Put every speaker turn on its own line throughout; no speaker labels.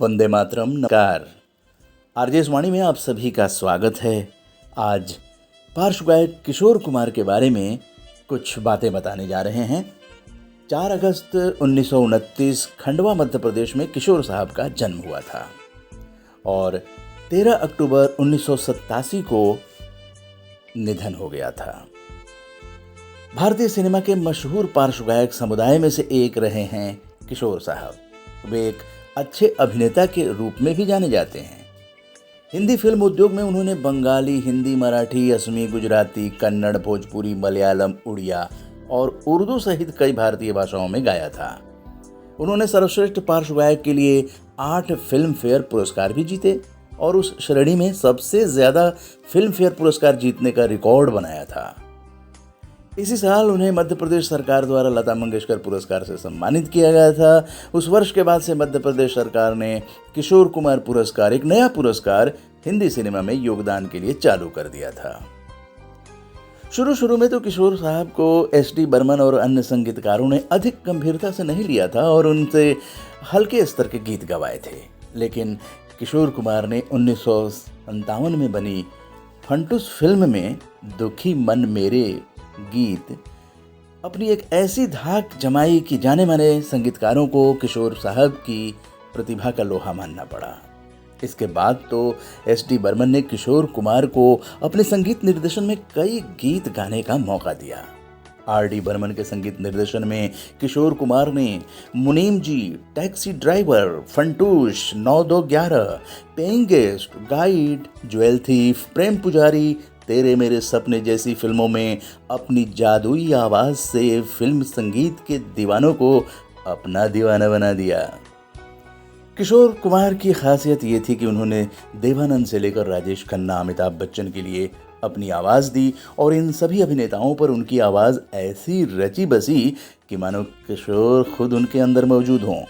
वंदे मातरम। नमस्कार। आरजे वाणी में आप सभी का स्वागत है। आज पार्श्व गायक किशोर कुमार के बारे में कुछ बातें बताने जा रहे हैं। 4 अगस्त 1929 खंडवा मध्य प्रदेश में किशोर साहब का जन्म हुआ था और 13 अक्टूबर 1987 को निधन हो गया था। भारतीय सिनेमा के मशहूर पार्श्व गायक समुदाय में से एक रहे हैं किशोर साहब। वे एक अच्छे अभिनेता के रूप में भी जाने जाते हैं। हिंदी फिल्म उद्योग में उन्होंने बंगाली, हिंदी, मराठी, असमी, गुजराती, कन्नड़, भोजपुरी, मलयालम, उड़िया और उर्दू सहित कई भारतीय भाषाओं में गाया था। उन्होंने सर्वश्रेष्ठ पार्श्व गायक के लिए 8 फिल्म फेयर पुरस्कार भी जीते और उस श्रेणी में सबसे ज्यादा फिल्म फेयर पुरस्कार जीतने का रिकॉर्ड बनाया था। इसी साल उन्हें मध्य प्रदेश सरकार द्वारा लता मंगेशकर पुरस्कार से सम्मानित किया गया था। उस वर्ष के बाद से मध्य प्रदेश सरकार ने किशोर कुमार पुरस्कार, एक नया पुरस्कार हिंदी सिनेमा में योगदान के लिए चालू कर दिया था। शुरू में तो किशोर साहब को एस.डी. बर्मन और अन्य संगीतकारों ने अधिक गंभीरता से नहीं लिया था और उनसे हल्के स्तर के गीत गवाए थे। लेकिन किशोर कुमार ने 1957 में बनी फंटूस फिल्म में दुखी मन मेरे गीत अपनी एक ऐसी धाक जमाई कि जाने माने संगीतकारों को किशोर साहब की प्रतिभा का लोहा मानना पड़ा। इसके बाद तो एस.डी. बर्मन ने किशोर कुमार को अपने संगीत निर्देशन में कई गीत गाने का मौका दिया। आर.डी. बर्मन के संगीत निर्देशन में किशोर कुमार ने Munim ji, taxi driver, Funtoosh, 9-2-11, paying guest, guide, jewel thief, Prem Pujari, Tere मेरे सपने जैसी फिल्मों में अपनी जादुई आवाज से फिल्म संगीत के दीवानों को अपना दीवाना बना दिया। किशोर कुमार की खासियत ये थी कि उन्होंने देवानंद से लेकर राजेश खन्ना, अमिताभ बच्चन के लिए अपनी आवाज दी और इन सभी अभिनेताओं पर उनकी आवाज ऐसी रची बसी कि मानो किशोर खुद उनके अंदर मौजूद हों।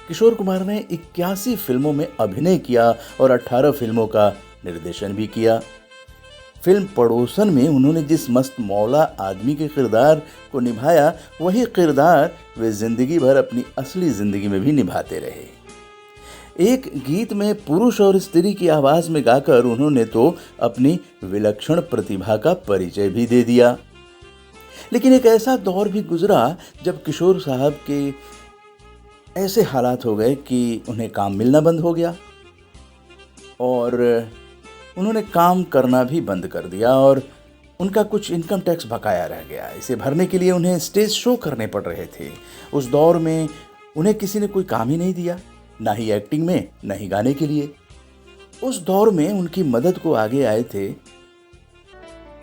किशोर कुमार ने 81 फिल्मों में अभिनय किया और 18 फिल्मों का निर्देशन भी किया। फिल्म पड़ोसन में उन्होंने जिस मस्त मौला आदमी के किरदार को निभाया, वही किरदार वे जिंदगी भर अपनी असली जिंदगी में भी निभाते रहे। एक गीत में पुरुष और स्त्री की आवाज में गाकर उन्होंने तो अपनी विलक्षण प्रतिभा का परिचय भी दे दिया। लेकिन एक ऐसा दौर भी गुजरा जब किशोर साहब के ऐसे हालात हो गए कि उन्हें काम मिलना बंद हो गया और उन्होंने काम करना भी बंद कर दिया और उनका कुछ इनकम टैक्स बकाया रह गया। इसे भरने के लिए उन्हें स्टेज शो करने पड़ रहे थे। उस दौर में उन्हें किसी ने कोई काम ही नहीं दिया, ना ही एक्टिंग में, ना ही गाने के लिए। उस दौर में उनकी मदद को आगे आए थे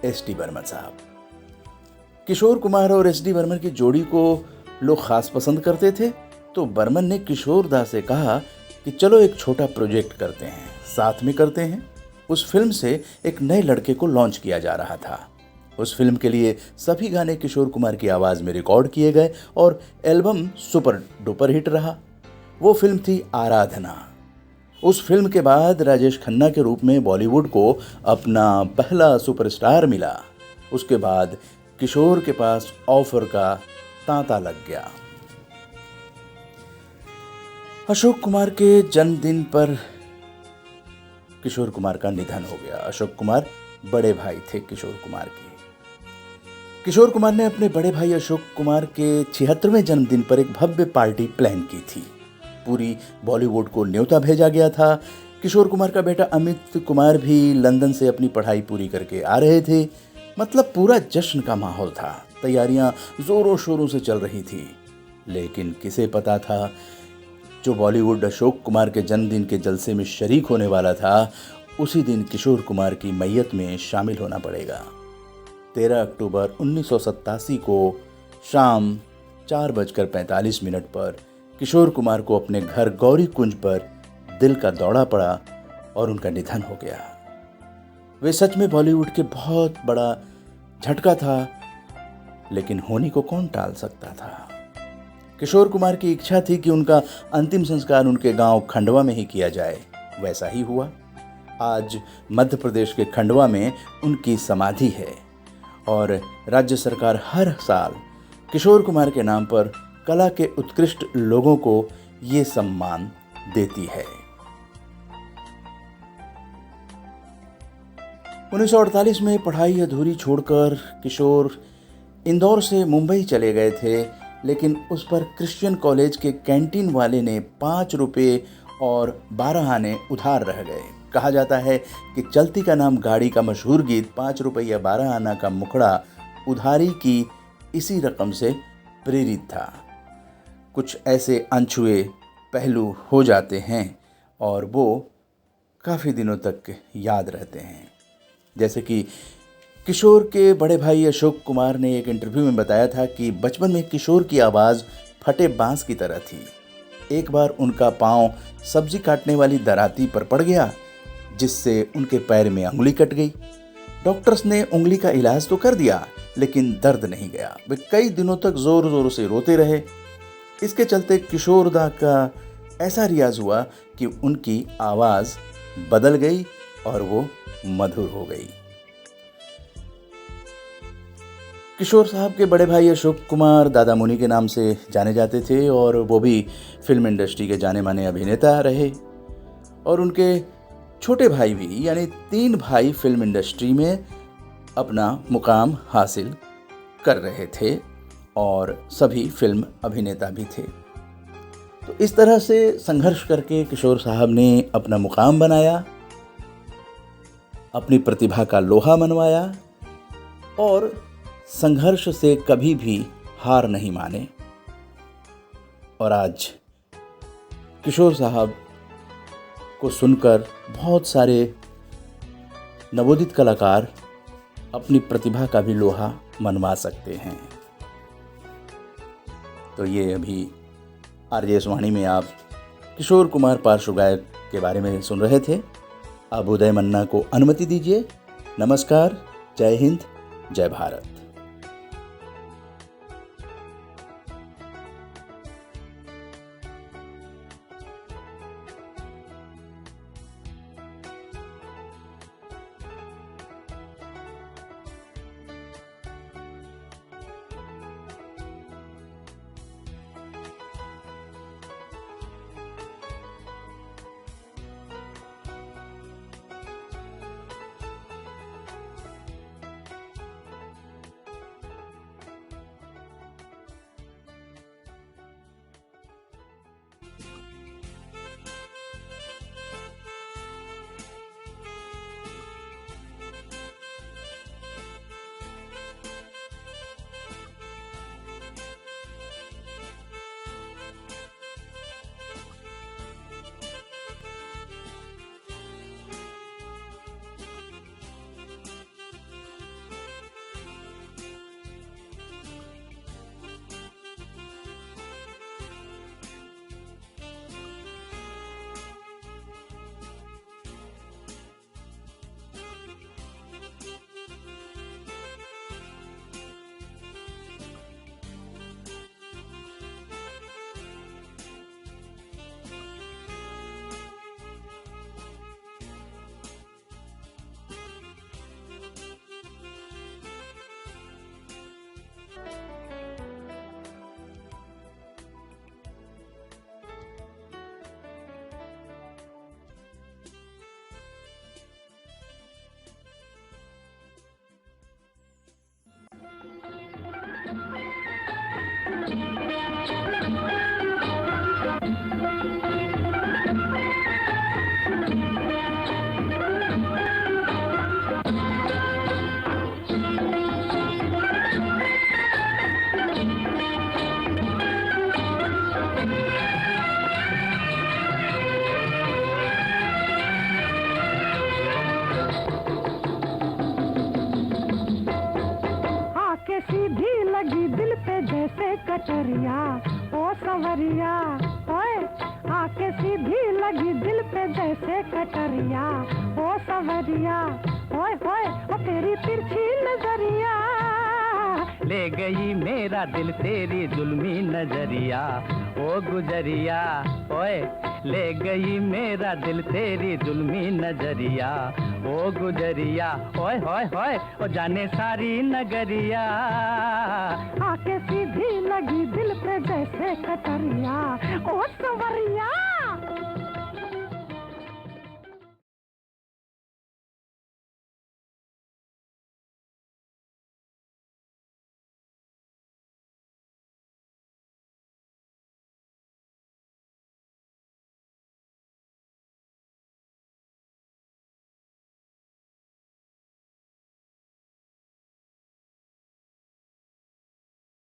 एस.डी. बर्मन साहब। किशोर कुमार और एस.डी. बर्मन की जोड़ी को लोग खास पसंद करते थे, तो बर्मन ने किशोर दा से कहा कि चलो एक छोटा प्रोजेक्ट करते हैं, साथ में करते हैं। उस फिल्म से एक नए लड़के को लॉन्च किया जा रहा था। उस फिल्म के लिए सभी गाने किशोर कुमार की आवाज में रिकॉर्ड किए गए और एल्बम सुपर डुपर हिट रहा। वो फिल्म थी आराधना। उस फिल्म के बाद राजेश खन्ना के रूप में बॉलीवुड को अपना पहला सुपरस्टार मिला। उसके बाद किशोर के पास ऑफर का तांता लग गया। अशोक कुमार के जन्मदिन पर किशोर कुमार का निधन हो गया। अशोक कुमार बड़े भाई थे किशोर कुमार के। किशोर कुमार ने अपने बड़े भाई अशोक कुमार के 76वें जन्मदिन पर एक भव्य पार्टी प्लान की थी। पूरी बॉलीवुड को न्योता भेजा गया था। किशोर कुमार का बेटा अमित कुमार भी लंदन से अपनी पढ़ाई पूरी करके आ रहे थे। मतलब पूरा जश्न का माहौल था। तैयारियां जोरों शोरों से चल रही थी। लेकिन किसे पता था, जो बॉलीवुड अशोक कुमार के जन्मदिन के जलसे में शरीक होने वाला था, उसी दिन किशोर कुमार की मैयत में शामिल होना पड़ेगा। 13 अक्टूबर 1987 को शाम 4:45 पर किशोर कुमार को अपने घर गौरी कुंज पर दिल का दौरा पड़ा और उनका निधन हो गया। वे सच में बॉलीवुड के बहुत बड़ा झटका था, लेकिन होने को कौन टाल सकता था। किशोर कुमार की इच्छा थी कि उनका अंतिम संस्कार उनके गांव खंडवा में ही किया जाए। वैसा ही हुआ। आज मध्य प्रदेश के खंडवा में उनकी समाधि है और राज्य सरकार हर साल किशोर कुमार के नाम पर कला के उत्कृष्ट लोगों को ये सम्मान देती है। 1948 में पढ़ाई अधूरी छोड़कर किशोर इंदौर से मुंबई चले गए थे, लेकिन उस पर क्रिश्चियन कॉलेज के कैंटीन वाले ने 5 रुपये और 12 आने उधार रह गए। कहा जाता है कि चलती का नाम गाड़ी का मशहूर गीत 5 रुपये या 12 आना का मुखड़ा उधारी की इसी रकम से प्रेरित था। कुछ ऐसे अनछुए पहलू हो जाते हैं और वो काफ़ी दिनों तक याद रहते हैं। जैसे कि किशोर के बड़े भाई अशोक कुमार ने एक इंटरव्यू में बताया था कि बचपन में किशोर की आवाज़ फटे बांस की तरह थी। एक बार उनका पाँव सब्जी काटने वाली दराती पर पड़ गया, जिससे उनके पैर में उंगली कट गई। डॉक्टर्स ने उंगली का इलाज तो कर दिया, लेकिन दर्द नहीं गया। वे कई दिनों तक जोर जोर से रोते रहे। इसके चलते किशोरदा का ऐसा रियाज हुआ कि उनकी आवाज़ बदल गई और वो मधुर हो गई। किशोर साहब के बड़े भाई अशोक कुमार दादा मुनि के नाम से जाने जाते थे और वो भी फिल्म इंडस्ट्री के जाने माने अभिनेता रहे। और उनके छोटे भाई भी, यानी 3 भाई फिल्म इंडस्ट्री में अपना मुकाम हासिल कर रहे थे और सभी फिल्म अभिनेता भी थे। तो इस तरह से संघर्ष करके किशोर साहब ने अपना मुकाम बनाया, अपनी प्रतिभा का लोहा मनवाया और संघर्ष से कभी भी हार नहीं माने। और आज किशोर साहब को सुनकर बहुत सारे नवोदित कलाकार अपनी प्रतिभा का भी लोहा मनवा सकते हैं। तो ये अभी आरजेएस वाणी में आप किशोर कुमार पार्श्व गायक के बारे में सुन रहे थे। अब उदय मन्ना को अनुमति दीजिए। नमस्कार, जय हिंद, जय भारत।
कटरिया ओ सवरिया ओए आके सीधी लगी दिल पे जैसे कटरिया ओ सवरिया ओए ओए ओ तेरी तिरछी नजरिया
ले गई मेरा दिल तेरी जुल्मी नजरिया ओ गुजरिया ओए ले गई मेरा दिल तेरी जुल्मी नजरिया ओ गुजरिया ओए होए होए ओ जाने सारी नगरिया
आके सीधी लगी दिल पे जैसे कटरिया ओ सवरिया।